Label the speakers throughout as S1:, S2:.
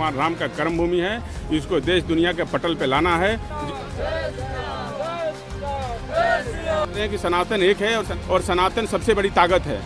S1: भगवान राम का कर्म भूमि है। इसको देश दुनिया के पटल पे लाना है कि सनातन एक है और सनातन सबसे बड़ी ताकत है।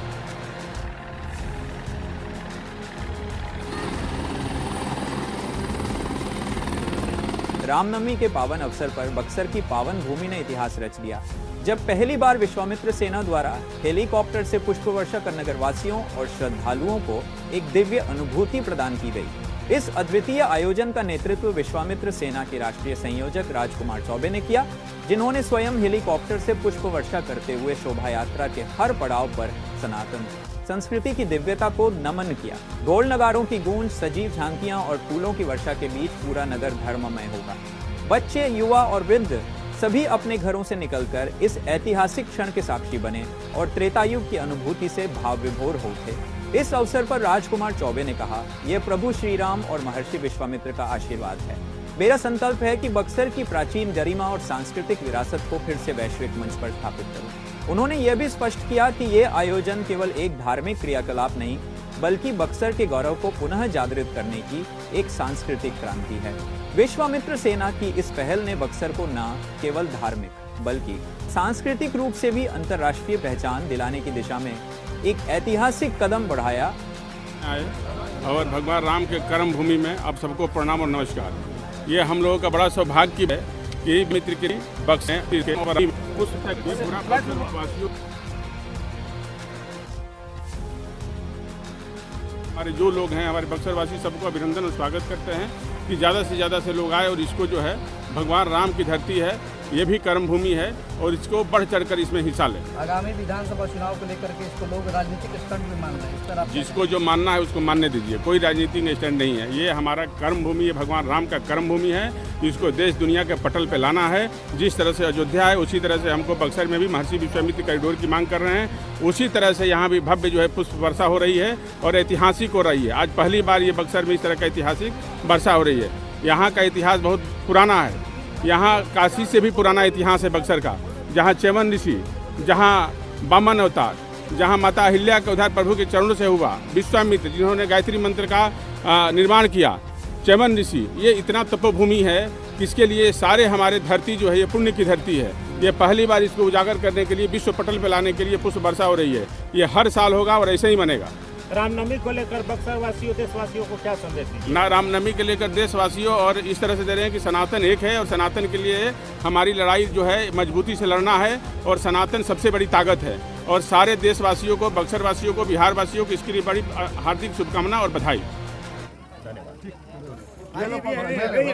S2: रामनवमी के पावन अवसर पर बक्सर की पावन भूमि ने इतिहास रच दिया, जब पहली बार विश्वामित्र सेना द्वारा हेलीकॉप्टर से पुष्प वर्षा कर नगरवासियों और श्रद्धालुओं को एक दिव्य अनुभूति प्रदान की गई। इस अद्वितीय आयोजन का नेतृत्व विश्वामित्र सेना के राष्ट्रीय संयोजक राजकुमार चौबे ने किया, जिन्होंने स्वयं हेलीकॉप्टर से पुष्प वर्षा करते हुए शोभा यात्रा के हर पड़ाव पर सनातन संस्कृति की दिव्यता को नमन किया। ढोल नगारों की गूंज, सजीव झांकियां और फूलों की वर्षा के बीच पूरा नगर धर्ममय होगा। बच्चे, युवा और वृद्ध सभी अपने घरों से निकलकर इस ऐतिहासिक क्षण के साक्षी बने और त्रेतायुग की अनुभूति से भाव विभोर हो उठे। इस अवसर पर राजकुमार चौबे ने कहा, यह प्रभु श्री राम और महर्षि विश्वामित्र का आशीर्वाद है। मेरा संकल्प है कि बक्सर की प्राचीन गरिमा और सांस्कृतिक विरासत को फिर से वैश्विक मंच पर स्थापित करूं। उन्होंने यह भी स्पष्ट किया कि यह आयोजन केवल एक धार्मिक क्रियाकलाप नहीं, बल्कि बक्सर के गौरव को पुनः जागृत करने की एक सांस्कृतिक क्रांति है। विश्वामित्र सेना की इस पहल ने बक्सर को न केवल धार्मिक बल्कि सांस्कृतिक रूप से भी अंतर्राष्ट्रीय पहचान दिलाने की दिशा में एक ऐतिहासिक कदम बढ़ाया।
S1: और भगवान राम के कर्म भूमि में आप सबको प्रणाम और नमस्कार। ये हम लोगों का बड़ा सौभाग्य है कि मित्र के बक्सर हमारे जो लोग हैं, हमारे बक्सर वासी सबको अभिनंदन और स्वागत करते हैं कि ज़्यादा से ज़्यादा से लोग आए और इसको जो है भगवान राम की धरती है, ये भी कर्म भूमि है और इसको बढ़ चढ़कर इसमें हिस्सा लें।
S3: आगामी विधानसभा चुनाव को लेकर के इसको लोग राजनीतिक स्टंट भी मान रहे हैं।
S1: जिसको जो मानना है उसको मानने दीजिए, कोई राजनीतिक स्टैंड नहीं है। ये हमारा कर्म भूमि है, भगवान राम का कर्म भूमि है। इसको देश दुनिया के पटल पे लाना है। जिस तरह से अयोध्या है उसी तरह से हमको बक्सर में भी महर्षि विश्वामित्र कॉरिडोर की मांग कर रहे हैं। उसी तरह से यहाँ भी भव्य जो है पुष्प वर्षा हो रही है और ऐतिहासिक हो रही है। आज पहली बार ये बक्सर में इस तरह का ऐतिहासिक वर्षा हो रही है। यहाँ का इतिहास बहुत पुराना है। यहाँ काशी से भी पुराना इतिहास है बक्सर का, जहाँ च्यवन ऋषि, जहाँ वामन अवतार, जहाँ माता अहिल्या का उद्धार प्रभु के चरणों से हुआ, विश्वामित्र जिन्होंने गायत्री मंत्र का निर्माण किया, च्यवन ऋषि, ये इतना तपोभूमि है कि इसके लिए सारे हमारे धरती जो है ये पुण्य की धरती है। ये पहली बार इसको उजागर करने के लिए, विश्व पटल पर लाने के लिए पुष्प वर्षा हो रही है। ये हर साल होगा और ऐसे ही बनेगा।
S4: रामनवमी को लेकर बक्सर वासियों, देशवासियों को क्या संदेश दीजिए?
S1: ना रामनवमी के लेकर देशवासियों और इस तरह से दे रहे हैं कि सनातन एक है और सनातन के लिए हमारी लड़ाई जो है मजबूती से लड़ना है और सनातन सबसे बड़ी ताकत है। और सारे देशवासियों को, बक्सर वासियों को, बिहार वासियों को इसके लिए बड़ी हार्दिक शुभकामना और बधाई।